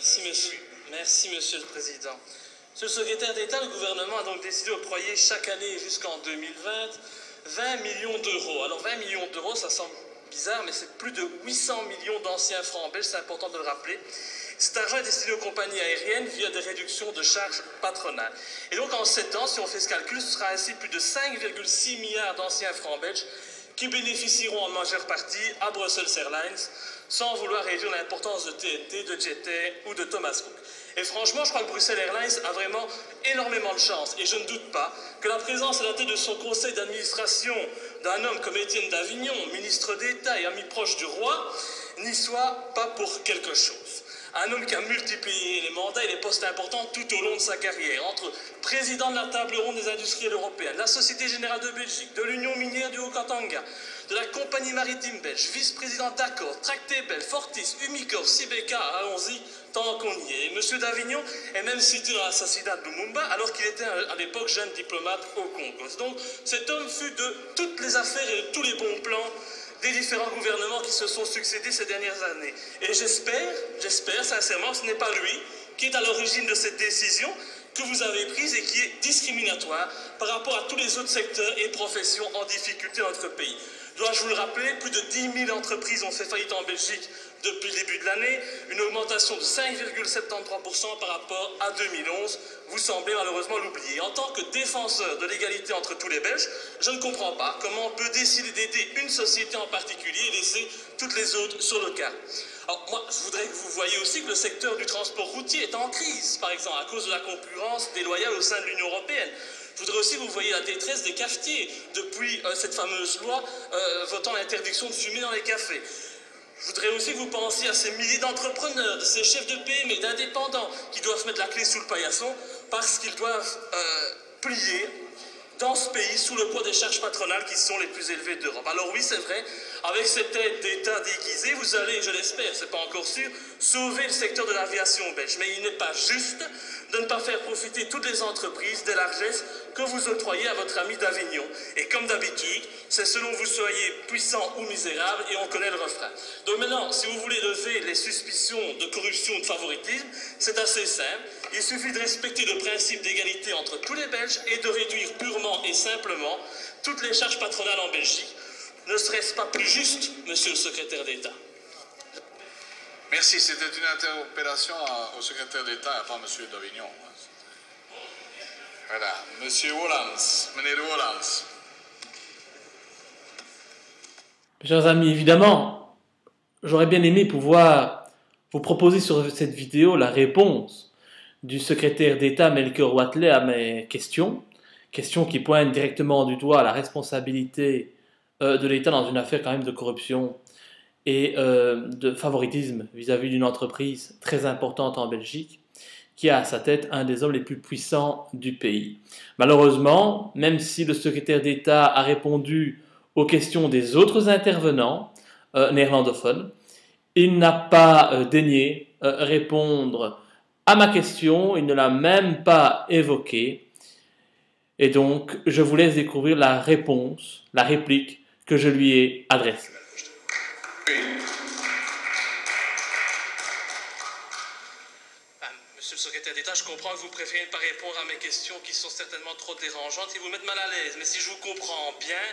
Merci, Monsieur le Président. Monsieur le Secrétaire d'État, le gouvernement a donc décidé d'octroyer chaque année jusqu'en 2020 20 millions d'euros. Alors 20 millions d'euros, ça semble bizarre, mais c'est plus de 800 millions d'anciens francs belges, c'est important de le rappeler. Cet argent est destiné aux compagnies aériennes via des réductions de charges patronales. Et donc en 7 ans, si on fait ce calcul, ce sera ainsi plus de 5,6 milliards d'anciens francs belges qui bénéficieront en majeure partie à Brussels Airlines, sans vouloir réduire l'importance de TNT, de Jet Air ou de Thomas Cook. Et franchement, je crois que Bruxelles Airlines a vraiment énormément de chance. Et je ne doute pas que la présence à la tête de son conseil d'administration d'un homme comme Étienne d'Avignon, ministre d'État et ami proche du roi, n'y soit pas pour quelque chose. Un homme qui a multiplié les mandats et les postes importants tout au long de sa carrière, entre président de la table ronde des industriels européennes, la Société Générale de Belgique, de l'Union minière du Haut-Katanga, de la Compagnie maritime belge, vice-président d'Accor, Tractebel, Fortis, Umicore, Sibeka, allons-y, tant qu'on y est. Et M. d'Avignon est même cité dans l'assassinat de Lumumba, alors qu'il était à l'époque jeune diplomate au Congo. Donc cet homme fut de toutes les affaires et de tous les bons plans des différents gouvernements qui se sont succédés ces dernières années. Et j'espère sincèrement que ce n'est pas lui qui est à l'origine de cette décision que vous avez prise et qui est discriminatoire par rapport à tous les autres secteurs et professions en difficulté dans notre pays. Dois-je vous le rappeler, plus de 10 000 entreprises ont fait faillite en Belgique depuis le début de l'année, une augmentation de 5,73% par rapport à 2011. Vous semblez malheureusement l'oublier. En tant que défenseur de l'égalité entre tous les Belges, je ne comprends pas comment on peut décider d'aider une société en particulier et laisser toutes les autres sur le carreau. Alors moi, je voudrais que vous voyiez aussi que le secteur du transport routier est en crise, par exemple, à cause de la concurrence déloyale au sein de l'Union européenne. Je voudrais aussi que vous voyiez la détresse des cafetiers depuis cette fameuse loi votant l'interdiction de fumer dans les cafés. Je voudrais aussi que vous pensiez à ces milliers d'entrepreneurs, de ces chefs de PME, d'indépendants qui doivent mettre la clé sous le paillasson parce qu'ils doivent plier dans ce pays sous le poids des charges patronales qui sont les plus élevées d'Europe. Alors oui, c'est vrai, avec cette aide d'État déguisée, vous allez, je l'espère, c'est pas encore sûr, sauver le secteur de l'aviation belge. Mais il n'est pas juste de ne pas faire profiter toutes les entreprises des largesses que vous octroyez à votre ami d'Avignon. Et comme d'habitude, c'est selon vous soyez puissant ou misérable et on connaît le refrain. Donc maintenant, si vous voulez lever les suspicions de corruption ou de favoritisme, c'est assez simple. Il suffit de respecter le principe d'égalité entre tous les Belges et de réduire purement et simplement toutes les charges patronales en Belgique. Ne serait-ce pas plus juste, Monsieur le Secrétaire d'État? Merci, c'était une interpellation au secrétaire d'État, pas M. d'Avignon. Voilà, M. Wolans, meneer Wolans. Chers amis, évidemment, j'aurais bien aimé pouvoir vous proposer sur cette vidéo la réponse du secrétaire d'État Melchior Wathelet à mes questions qui pointent directement du doigt la responsabilité de l'État dans une affaire quand même de corruption et de favoritisme vis-à-vis d'une entreprise très importante en Belgique qui a à sa tête un des hommes les plus puissants du pays. Malheureusement, même si le secrétaire d'État a répondu aux questions des autres intervenants néerlandophones, il n'a pas daigné répondre à ma question, il ne l'a même pas évoquée. Et donc, je vous laisse découvrir la réponse, la réplique que je lui ai adressée. Monsieur le secrétaire d'État, je comprends que vous préférez ne pas répondre à mes questions qui sont certainement trop dérangeantes et vous mettent mal à l'aise. Mais si je vous comprends bien,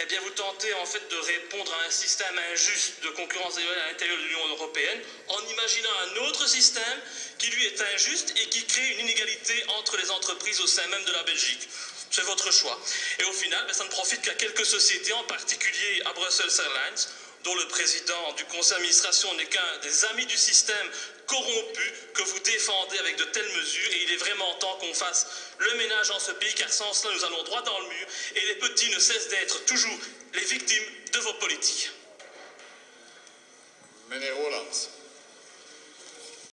eh bien vous tentez en fait de répondre à un système injuste de concurrence déloyale à l'intérieur de l'Union européenne en imaginant un autre système qui lui est injuste et qui crée une inégalité entre les entreprises au sein même de la Belgique. C'est votre choix. Et au final, ça ne profite qu'à quelques sociétés, en particulier à Brussels Airlines, dont le président du conseil d'administration n'est qu'un des amis du système corrompu que vous défendez avec de telles mesures. Et il est vraiment temps qu'on fasse le ménage dans ce pays, car sans cela, nous allons droit dans le mur. Et les petits ne cessent d'être toujours les victimes de vos politiques. Meneer Wolans.